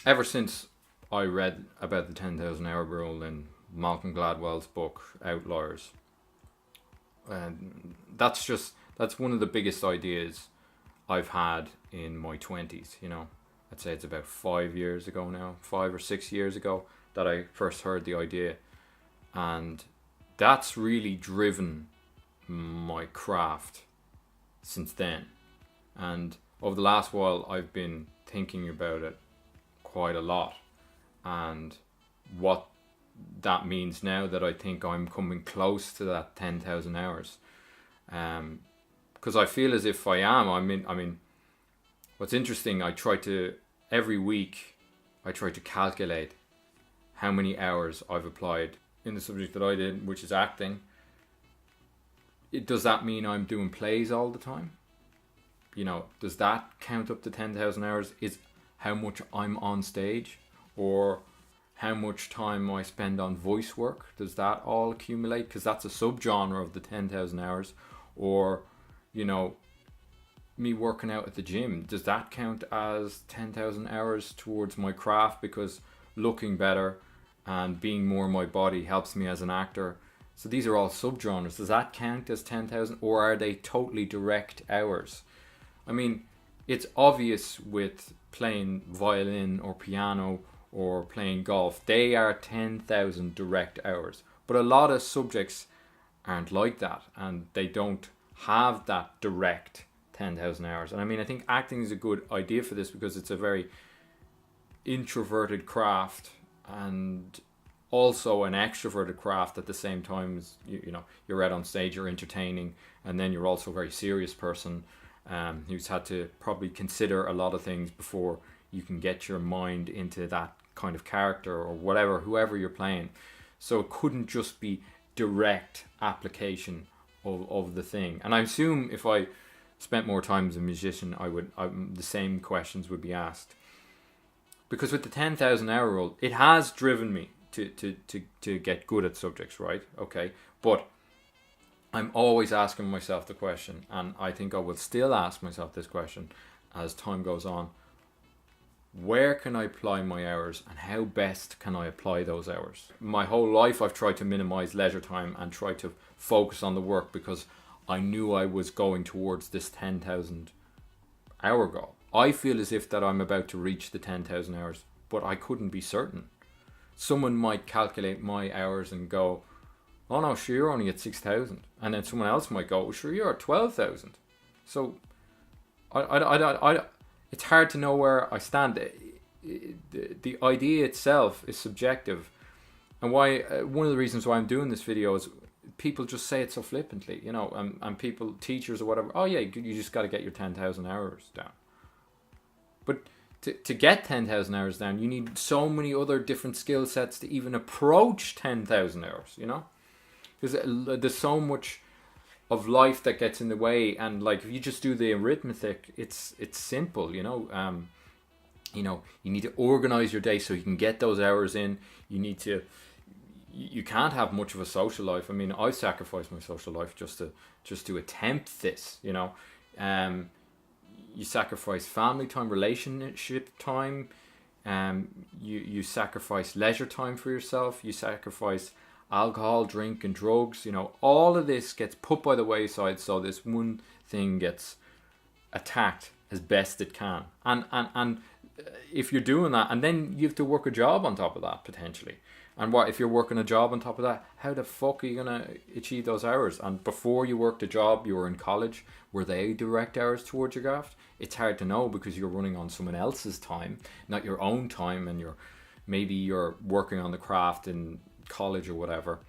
ever since I read about the 10,000 hour rule in Malcolm Gladwell's book Outliers, and that's one of the biggest ideas I've had in my 20s. I'd say it's about 5 years ago now, 5 or 6 years ago, that I first heard the idea, and that's really driven my craft since then. And over the last while, I've been thinking about it quite a lot, and what that means now that I think I'm coming close to that 10,000 hours. Because I feel as if I am. I mean, what's interesting, every week, I try to calculate how many hours I've applied in the subject that I did, which is acting. Does that mean I'm doing plays all the time? Does that count up to 10,000 hours? Is how much I'm on stage, or how much time I spend on voice work? Does that all accumulate? Because that's a subgenre of the 10,000 hours. Or, me working out at the gym, does that count as 10,000 hours towards my craft? Because looking better and being more in my body helps me as an actor. So these are all subgenres. Does that count as 10,000, or are they totally direct hours? I mean, it's obvious with playing violin or piano or playing golf. They are 10,000 direct hours. But a lot of subjects aren't like that, and they don't have that direct 10,000 hours. And I mean, I think acting is a good idea for this, because it's a very introverted craft, and also an extroverted craft at the same time. As you're out on stage, you're entertaining, and then you're also a very serious person, who's had to probably consider a lot of things before you can get your mind into that kind of character, or whoever you're playing. So it couldn't just be direct application of the thing. And I assume if I spent more time as a musician, the same questions would be asked. Because with the 10,000 hour rule, it has driven me to get good at subjects, right? Okay. But I'm always asking myself the question, and I think I will still ask myself this question as time goes on: where can I apply my hours, and how best can I apply those hours? My whole life I've tried to minimize leisure time and try to focus on the work, because I knew I was going towards this 10,000 hour goal. I feel as if that I'm about to reach the 10,000 hours, but I couldn't be certain. Someone might calculate my hours and go, oh no, sure, you're only at 6,000. And then someone else might go, well, sure, you're at 12,000. So it's hard to know where I stand. The idea itself is subjective. And one of the reasons why I'm doing this video is people just say it so flippantly, and people, teachers or whatever, oh yeah, you just got to get your 10,000 hours down. But to get 10,000 hours down, you need so many other different skill sets to even approach 10,000 hours, Because there's so much of life that gets in the way, and like if you just do the arithmetic, it's simple, you need to organize your day so you can get those hours in. You can't have much of a social life. I mean, I sacrificed my social life just to attempt this, you sacrifice family time, relationship time, you sacrifice leisure time for yourself, you sacrifice alcohol, drink and drugs, all of this gets put by the wayside, so this one thing gets attacked as best it can. And if you're doing that, and then you have to work a job on top of that potentially, and what if you're working a job on top of that? How the fuck are you gonna achieve those hours? And before you worked a job, you were in college, were they direct hours towards your craft? It's hard to know, because you're running on someone else's time, not your own time, and maybe you're working on the craft in college or whatever,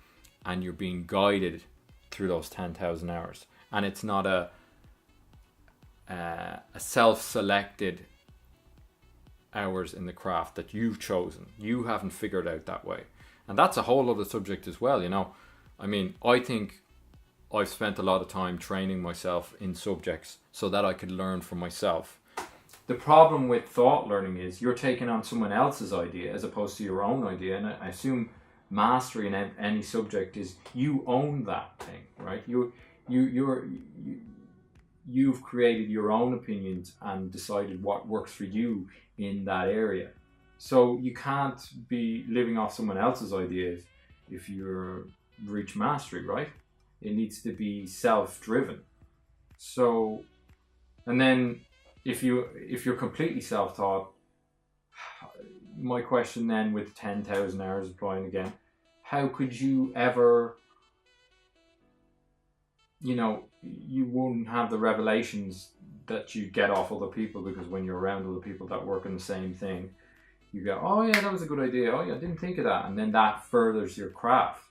and you're being guided through those 10,000 hours, and it's not a self-selected hours in the craft that you've chosen. You haven't figured out that way, and that's a whole other subject as well. I mean, I think I've spent a lot of time training myself in subjects so that I could learn for myself. The problem with thought learning is you're taking on someone else's idea as opposed to your own idea, and I assume mastery in any subject is you own that thing, right? You've created your own opinions and decided what works for you in that area. So you can't be living off someone else's ideas if you're reach mastery, right? It needs to be self-driven. So, and then if you're completely self-taught, my question then with 10,000 hours applying again, how could you ever, you wouldn't have the revelations that you get off other people, because when you're around other people that work on the same thing, you go, oh yeah, that was a good idea. Oh yeah, I didn't think of that. And then that furthers your craft.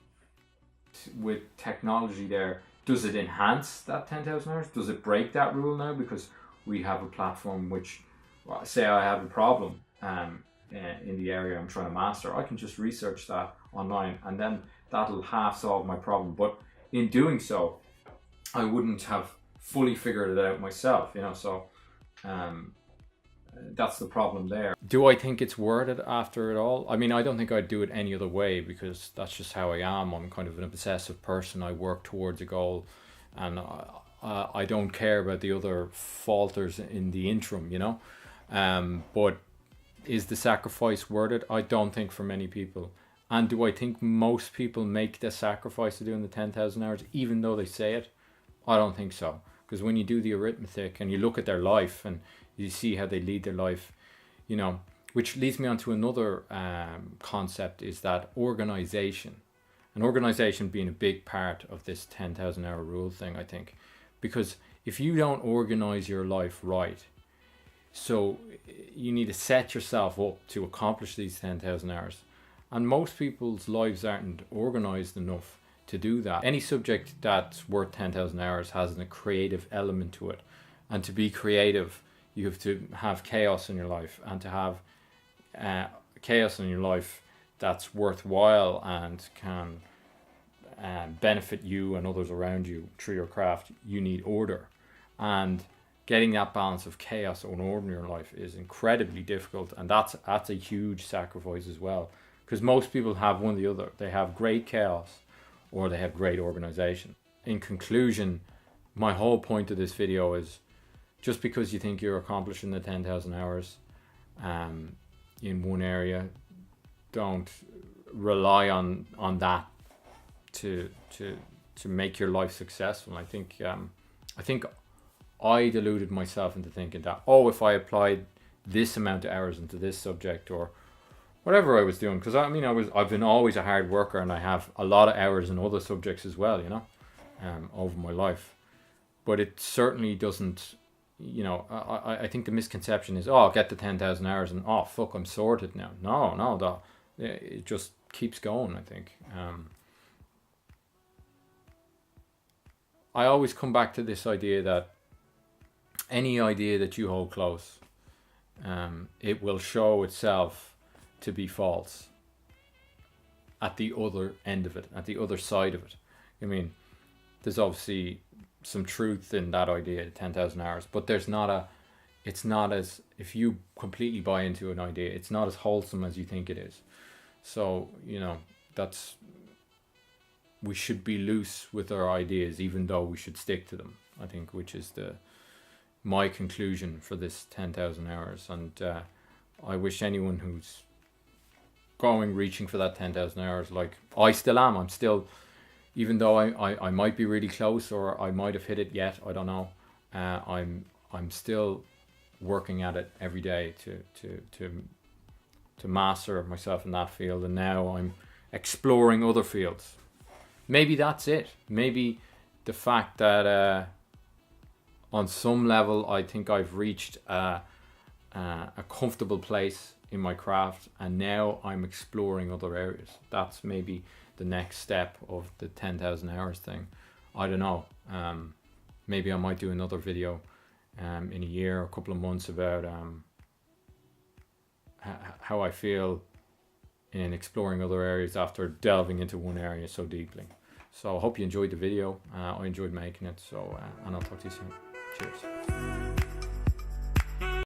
With technology there, does it enhance that 10,000 hours? Does it break that rule now? Because we have a platform which, well, say I have a problem in the area I'm trying to master, I can just research that online and then that'll half solve my problem. But in doing so, I wouldn't have fully figured it out myself, so that's the problem there. Do I think it's worth it after it all? I mean, I don't think I'd do it any other way, because that's just how I am. I'm kind of an obsessive person. I work towards a goal, and I don't care about the other falters in the interim, but is the sacrifice worth it? I don't think for many people. And do I think most people make the sacrifice of doing the 10,000 hours, even though they say it? I don't think so. Because when you do the arithmetic and you look at their life and you see how they lead their life, which leads me on to another concept, is that organization. And organization being a big part of this 10,000 hour rule thing, I think. Because if you don't organize your life right, so you need to set yourself up to accomplish these 10,000 hours. And most people's lives aren't organized enough to do that. Any subject that's worth 10,000 hours has a creative element to it. And to be creative, you have to have chaos in your life, and to have chaos in your life that's worthwhile and can benefit you and others around you through your craft, you need order. And getting that balance of chaos and order in your life is incredibly difficult, and that's a huge sacrifice as well. Because most people have one or the other. They have great chaos or they have great organization. In conclusion, my whole point of this video is, just because you think you're accomplishing the 10,000 hours in one area, don't rely on that to make your life successful. I think I deluded myself into thinking that, if I applied this amount of hours into this subject or whatever I was doing, because I've been always a hard worker, and I have a lot of hours in other subjects as well, over my life. But it certainly doesn't, I think the misconception is, I'll get to 10,000 hours and fuck, I'm sorted now. No, it just keeps going, I think. I always come back to this idea that any idea that you hold close, it will show itself to be false at the other end of it, at the other side of it. I mean, there's obviously some truth in that idea, 10,000 hours, but it's not as, if you completely buy into an idea, it's not as wholesome as you think it is. So, we should be loose with our ideas, even though we should stick to them, I think, which is my conclusion for this 10,000 hours. And I wish anyone who's reaching for that 10,000 hours, like I still am, I'm still, even though I might be really close, or I might have hit it yet, I don't know, I'm still working at it every day to master myself in that field. And now I'm exploring other fields. Maybe that's it. Maybe the fact that on some level I think I've reached a comfortable place in my craft, and now I'm exploring other areas. That's maybe the next step of the 10,000 hours thing. I don't know. Maybe I might do another video in a year or a couple of months about how I feel in exploring other areas after delving into one area so deeply. So I hope you enjoyed the video. I enjoyed making it. So and I'll talk to you soon. Cheers.